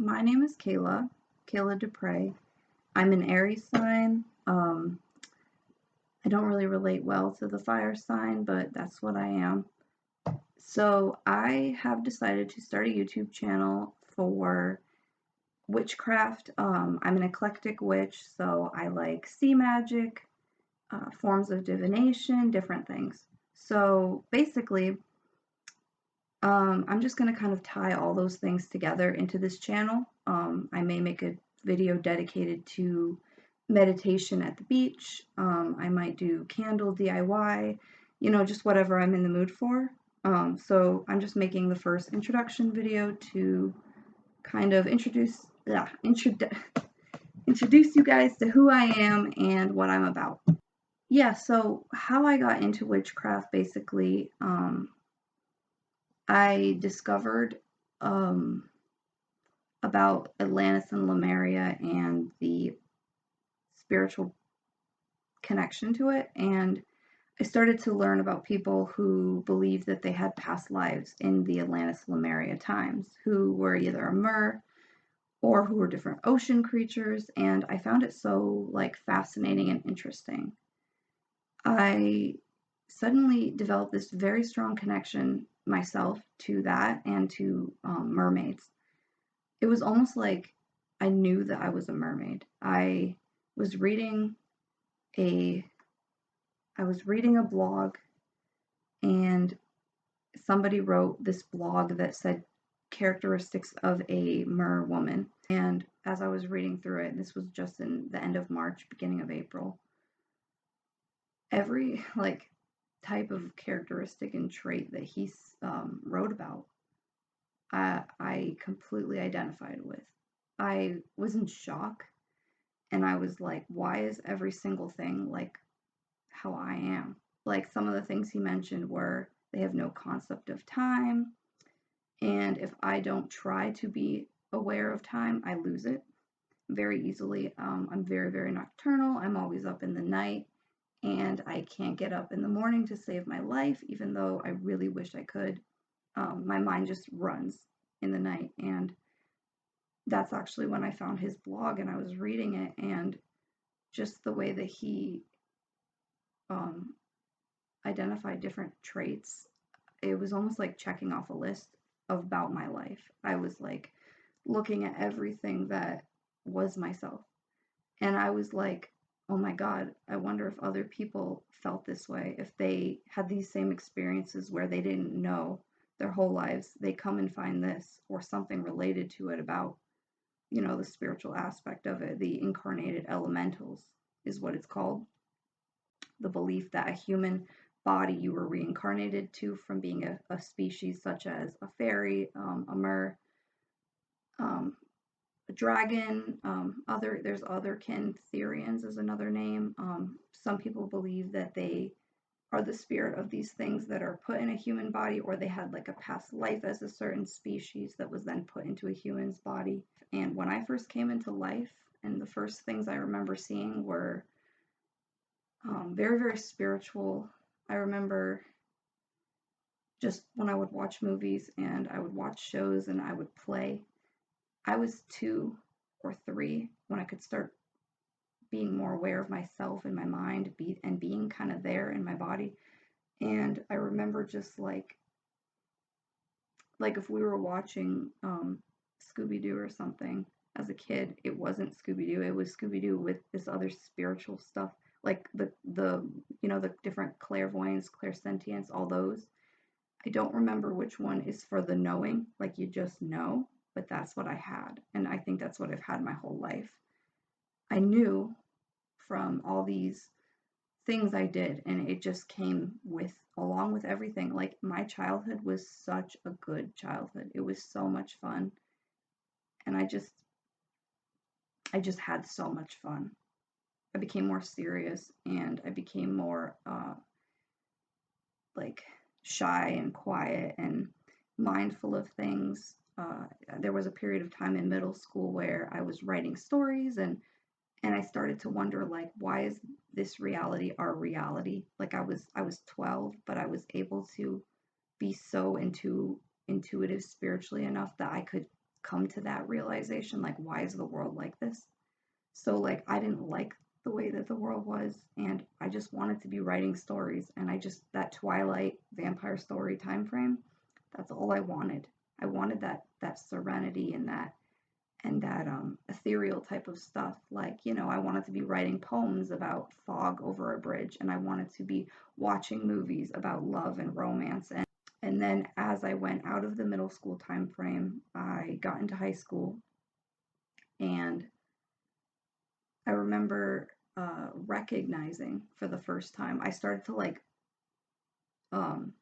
My name is Kaila Dupre. I'm an Aries sign. I don't really relate well to the fire sign, but that's what I am. So I have decided to start a YouTube channel for witchcraft. I'm an eclectic witch, so I like sea magic, forms of divination, different things. So basically, I'm just going to kind of tie all those things together into this channel. I may make a video dedicated to meditation at the beach. I might do candle DIY, just whatever I'm in the mood for. So I'm just making the first introduction video to kind of introduce you guys to who I am and what I'm about. Yeah, so how I got into witchcraft basically, I discovered about Atlantis and Lemuria and the spiritual connection to it, and I started to learn about people who believed that they had past lives in the Atlantis Lemuria times, who were either a mer or who were different ocean creatures, and I found it so fascinating and interesting. I suddenly developed this very strong connection myself to that and to mermaids. It was almost like I knew that I was a mermaid. Was reading a I was reading a blog, and somebody wrote this blog that said characteristics of a mer woman. And as I was reading through it, this was just in the end of March, beginning of April, every type of characteristic and trait that he wrote about, I completely identified with. I was in shock, and I was like, why is every single thing like how I am? Like, some of the things he mentioned were they have no concept of time, and if I don't try to be aware of time, I lose it very easily. I'm very, very nocturnal. I'm always up in the night, and I can't get up in the morning to save my life, even though I really wish I could. My mind just runs in the night, and that's actually when I found his blog and I was reading it, and just the way that he identified different traits, it was almost like checking off a list about my life. I was like looking at everything that was myself, and I was like, oh my God, I wonder if other people felt this way, if they had these same experiences where they didn't know their whole lives, they come and find this or something related to it about, the spiritual aspect of it. The incarnated elementals is what it's called. The belief that a human body you were reincarnated to from being a species such as a fairy, a mer, a dragon, there's other Cantherians is another name. Some people believe that they are the spirit of these things that are put in a human body, or they had like a past life as a certain species that was then put into a human's body. And when I first came into life, and the first things I remember seeing were very, very spiritual. I remember just when I would watch movies and I would watch shows and I would play. I was 2 or 3 when I could start being more aware of myself and my mind, and being kind of there in my body. And I remember just like if we were watching Scooby-Doo or something as a kid, it wasn't Scooby-Doo, it was Scooby-Doo with this other spiritual stuff, like the the different clairvoyance, clairsentience, all those. I don't remember which one is for the knowing, like you just know, but that's what I had, and I think that's what I've had my whole life. I knew from all these things I did, and it just came with along with everything. Like, my childhood was such a good childhood. It was so much fun, and I just had so much fun. I became more serious, and I became more like shy and quiet and mindful of things. There was a period of time in middle school where I was writing stories, and I started to wonder, like, why is this reality our reality? Like, I was 12, but I was able to be so intuitive spiritually enough that I could come to that realization, like, why is the world like this? So, like, I didn't like the way that the world was, and I just wanted to be writing stories, and that Twilight vampire story time frame, that's all I wanted. I wanted that serenity and that ethereal type of stuff. Like, I wanted to be writing poems about fog over a bridge, and I wanted to be watching movies about love and romance. And then as I went out of the middle school time frame, I got into high school, and I remember recognizing for the first time, I started to like um,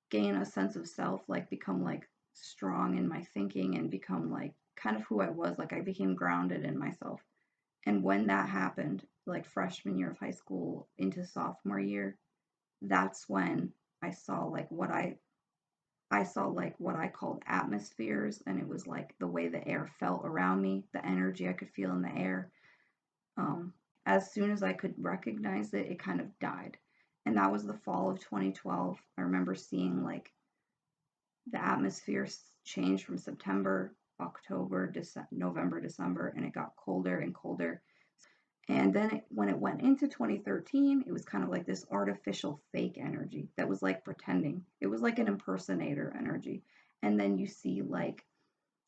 gain a sense of self, like become like strong in my thinking and become like kind of who I was. Like I became grounded in myself. And when that happened, like freshman year of high school into sophomore year, that's when I saw like I saw like what I called atmospheres, and it was like the way the air felt around me, the energy I could feel in the air. Um, as soon as I could recognize it, it kind of died. And that was the fall of 2012. I remember seeing like the atmosphere change from September, October, November, December, and it got colder and colder. And then when it went into 2013, it was kind of like this artificial fake energy that was like pretending. It was like an impersonator energy. And then you see like,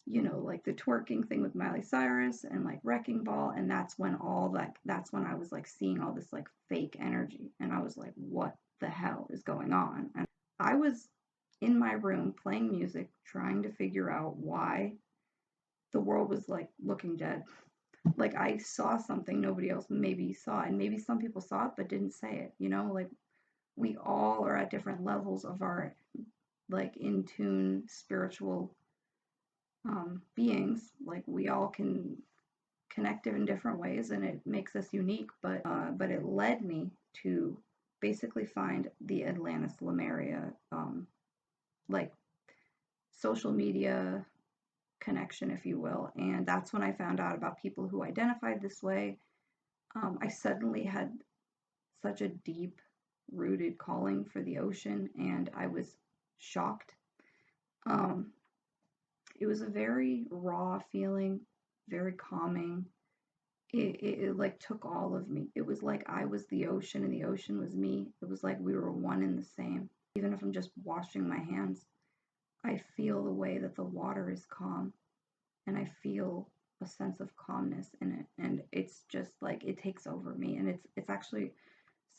like the twerking thing with Miley Cyrus and like Wrecking Ball. And that's when I was like seeing all this like fake energy. And I was like, what the hell is going on? And I was in my room playing music, trying to figure out why the world was like looking dead. Like I saw something nobody else maybe saw, and maybe some people saw it but didn't say it, like we all are at different levels of our like in tune spiritual beings. Like we all can connect in different ways, and it makes us unique. But it led me to basically find the Atlantis Lemuria like social media connection, if you will. And that's when I found out about people who identified this way. I suddenly had such a deep rooted calling for the ocean, and I was shocked. Um, it was a very raw feeling, very calming. It like took all of me. It was like I was the ocean and the ocean was me. It was like we were one and the same. Even if I'm just washing my hands, I feel the way that the water is calm, and I feel a sense of calmness in it, and it's just like it takes over me, and it's actually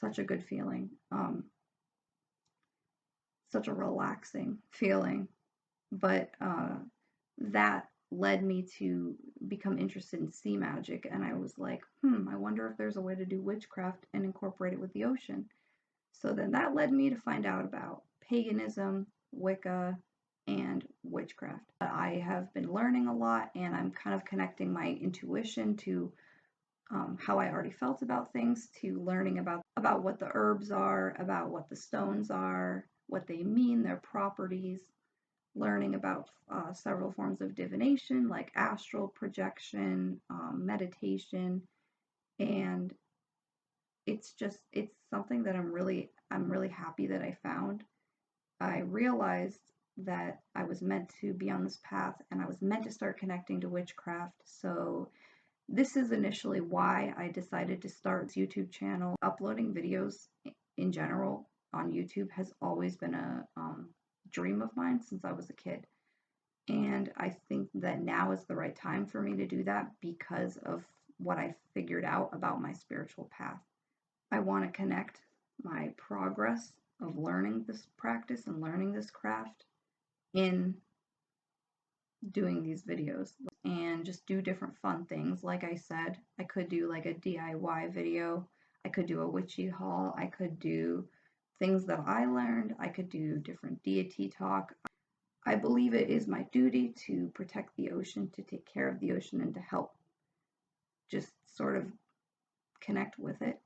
such a good feeling, such a relaxing feeling. But that led me to become interested in sea magic, and I was like, I wonder if there's a way to do witchcraft and incorporate it with the ocean. So then that led me to find out about paganism, Wicca, and witchcraft. I have been learning a lot, and I'm kind of connecting my intuition to how I already felt about things, to learning about what the herbs are, about what the stones are, what they mean, their properties, learning about several forms of divination like astral projection, meditation, and it's something that I'm really happy that I found. I realized that I was meant to be on this path, and I was meant to start connecting to witchcraft. So this is initially why I decided to start this YouTube channel. Uploading videos in general on YouTube has always been a dream of mine since I was a kid. And I think that now is the right time for me to do that because of what I figured out about my spiritual path. I want to connect my progress of learning this practice and learning this craft in doing these videos, and just do different fun things. Like I said, I could do like a DIY video, I could do a witchy haul, I could do things that I learned, I could do different deity talk. I believe it is my duty to protect the ocean, to take care of the ocean, and to help just sort of connect with it,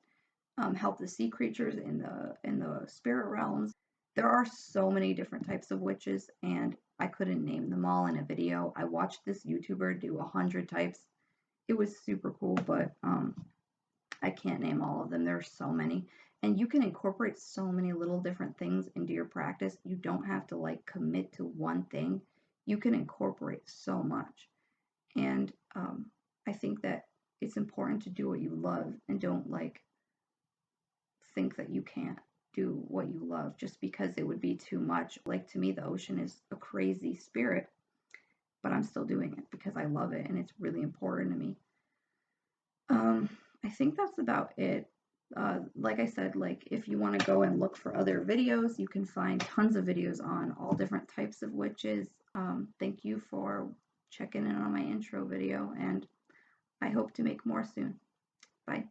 help the sea creatures in the spirit realms. There are so many different types of witches, and I couldn't name them all in a video. I watched this YouTuber do 100 types. It was super cool, but I can't name all of them. There's so many. And you can incorporate so many little different things into your practice. You don't have to like commit to one thing. you can incorporate so much. And I think that it's important to do what you love and don't like think that you can't do what you love just because it would be too much. Like to me, the ocean is a crazy spirit, but I'm still doing it because I love it and it's really important to me. I think that's about it. Like I said, like if you want to go and look for other videos, you can find tons of videos on all different types of witches. Thank you for checking in on my intro video, and I hope to make more soon. Bye.